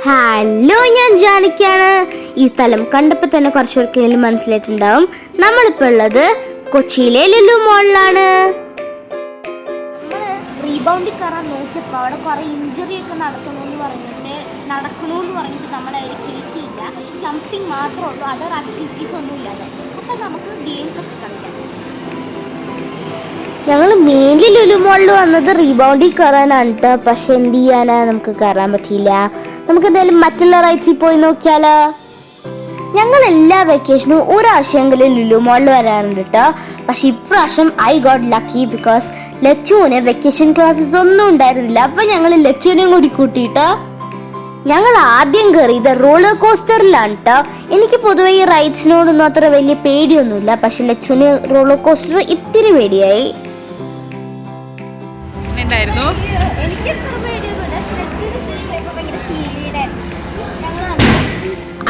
Hello, ഞാൻ ജാനകിയാണ്. ഈ സ്ഥലം കണ്ടപ്പോൾ തന്നെ കുറച്ച് പേർക്കെങ്കിലും മനസ്സിലായിട്ടുണ്ടാവും. നമ്മളിപ്പോൾ ഉള്ളത് കൊച്ചിയിലെ ലുലു മോളിലാണ്. റീബൗണ്ടിൽ കയറാൻ നോക്കിയപ്പോൾ അവിടെ കുറേ ഇഞ്ചുറി ഒക്കെ നടക്കണമെന്ന് പറഞ്ഞിട്ട് നമ്മളെ അവർ കയറ്റിയില്ല. പക്ഷെ ജമ്പിങ് മാത്രമേ ഉള്ളൂ, അതർ ആക്ടിവിറ്റീസ് ഒന്നും ഇല്ലാതെ. അപ്പം നമുക്ക് ഗെയിംസ് ഒക്കെ കളിക്കാം. ഞങ്ങൾ മെയിൻലി ലുലു മോളിൽ വന്നത് റീബൗണ്ടിൽ കയറാനാണ് കേട്ടോ. പക്ഷെ എന്ത് ചെയ്യാനാ, നമുക്ക് കയറാൻ പറ്റിയില്ല. നമുക്ക് എന്തായാലും മറ്റുള്ള റൈഡ്സിൽ പോയി നോക്കിയാലോ. ഞങ്ങൾ എല്ലാ വെക്കേഷനും ഒരാഴ്ചയെങ്കിലും ലുലു മോളിൽ വരാറുണ്ട് കേട്ടോ. പക്ഷെ ഇപ്രാവശ്യം ഐ ഗോട്ട് ലക്കി ബിക്കോസ് ലച്ചുവിന് വെക്കേഷൻ ക്ലാസ്സസ് ഒന്നും ഉണ്ടായിരുന്നില്ല. അപ്പൊ ഞങ്ങൾ ലച്ചുവിനെയും കൂടി കൂട്ടിയിട്ട് ഞങ്ങൾ ആദ്യം കയറിയത് റോളർ കോസ്റ്ററിലാണ് കേട്ടോ. എനിക്ക് പൊതുവെ ഈ റൈഡ്സിനോടൊന്നും അത്ര വലിയ പേടിയൊന്നുമില്ല. പക്ഷെ ലച്ചുവിന് റോളർ കോസ്റ്റർ ഇത്തിരി പേടിയായി.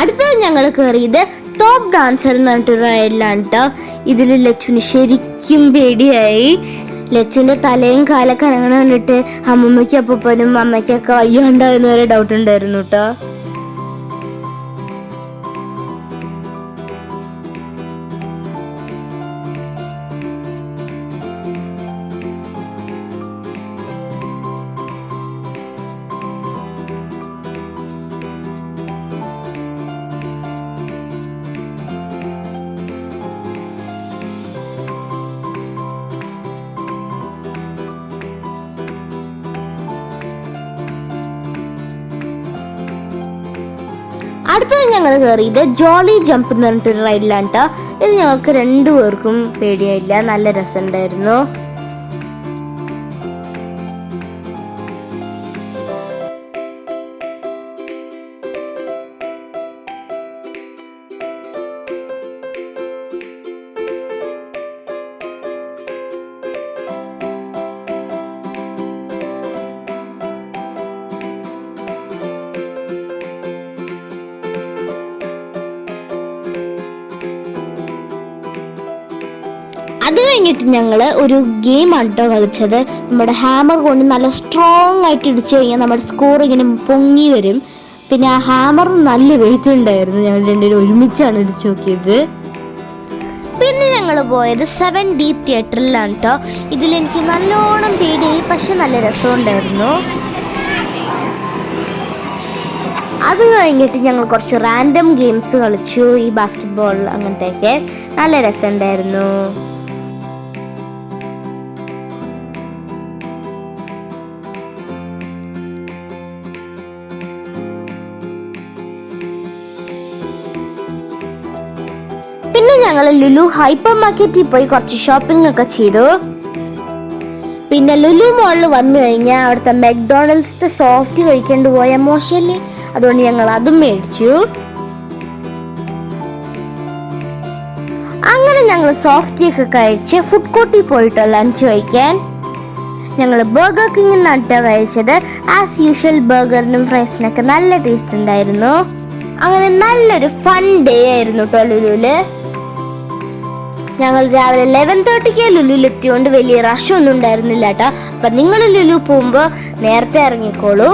അടുത്തത് ഞങ്ങൾ കയറിയത് ടോപ്പ് ഡാൻസർ എന്ന് പറഞ്ഞിട്ട് റൈഡിലാണ് കേട്ടോ. ഇതിൽ ലച്ചുവിന് ശരിക്കും പേടിയായി. ലച്ചുവിന്റെ തലയും കാലൊക്കെ അനങ്ങണ കണ്ടിട്ട് അമ്മമ്മയ്ക്ക് അപ്പനും അമ്മയ്ക്കൊക്കെ വയ്യാണ്ടാവുന്ന വരെ ഡൗട്ട് ഉണ്ടായിരുന്നു കേട്ടോ. അടുത്തത് ഞങ്ങൾ കയറിയത് ജോളി ജമ്പ് എന്ന് പറഞ്ഞിട്ടൊരു റൈഡിലാണ് കേട്ടോ. ഇത് ഞങ്ങൾക്ക് രണ്ടുപേർക്കും പേടിയായില്ല, നല്ല രസമുണ്ടായിരുന്നു. അത് കഴിഞ്ഞിട്ട് ഞങ്ങൾ ഒരു ഗെയിം ആണ് കേട്ടോ കളിച്ചത്. നമ്മുടെ ഹാമർ കൊണ്ട് നല്ല സ്ട്രോങ് ആയിട്ട് ഇടിച്ചു കഴിഞ്ഞാൽ നമ്മുടെ സ്കോർ ഇങ്ങനെ പൊങ്ങി വരും. പിന്നെ ആ ഹാമർ നല്ല വെയിറ്റ് ഉണ്ടായിരുന്നു. ഞങ്ങൾ രണ്ടുപേരും ഒരുമിച്ചാണ് ഇടിച്ചു നോക്കിയത്. പിന്നെ ഞങ്ങൾ പോയത് 7D തിയേറ്ററിലാണ് കേട്ടോ. ഇതിലെനിക്ക് നല്ലോണം പേടിയായി, പക്ഷെ നല്ല രസമുണ്ടായിരുന്നു. അത് കഴിഞ്ഞിട്ട് ഞങ്ങൾ കുറച്ച് റാൻഡം ഗെയിംസ് കളിച്ചു, ഈ ബാസ്കറ്റ്ബോൾ അങ്ങനത്തെയൊക്കെ. നല്ല രസമുണ്ടായിരുന്നു. പിന്നെ ഞങ്ങൾ ലുലു ഹൈപ്പർ മാർക്കറ്റിൽ പോയി കുറച്ച് ഷോപ്പിംഗ് ഒക്കെ ചെയ്തു. പിന്നെ ലുലു മോളിൽ വന്നു കഴിഞ്ഞാൽ അവിടുത്തെ മെക്ഡോണൽഡ്സിന്റെ സോഫ്റ്റ് കഴിക്കേണ്ടി പോയ മോശമല്ലേ, അതുകൊണ്ട് ഞങ്ങൾ അതും മേടിച്ചു. അങ്ങനെ ഞങ്ങൾ സോഫ്റ്റ് ഒക്കെ കഴിച്ച് ഫുഡ് കോർട്ടിൽ പോയിട്ടോ ലഞ്ച് കഴിക്കാൻ. ഞങ്ങൾ ബർഗർ കിങ്ങിൽ നിന്നാണ് കഴിച്ചത്. ആസ് യൂഷ്വൽ ബർഗറിനും ഫ്രൈസിനൊക്കെ നല്ല ടേസ്റ്റ് ഉണ്ടായിരുന്നു. അങ്ങനെ നല്ലൊരു ഫൺ ഡേ ആയിരുന്നു കേട്ടോ ലുലുവില്. ഞങ്ങൾ രാവിലെ 11:30 ലുലുവിലെത്തിയോണ്ട് വലിയ റഷ് ഒന്നും ഉണ്ടായിരുന്നില്ല കേട്ടോ. അപ്പൊ നിങ്ങൾ ലുലു പോകുമ്പോൾ നേരത്തെ ഇറങ്ങിക്കോളൂ.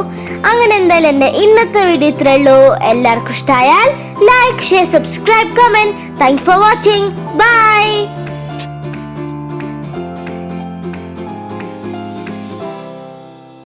അങ്ങനെ എന്തായാലും എൻ്റെ ഇന്നത്തെ വീഡിയോ ഇത്രേ ഉള്ളൂ. എല്ലാവർക്കും ഇഷ്ടമായാൽ like, share, subscribe, comment. Thanks for watching. By.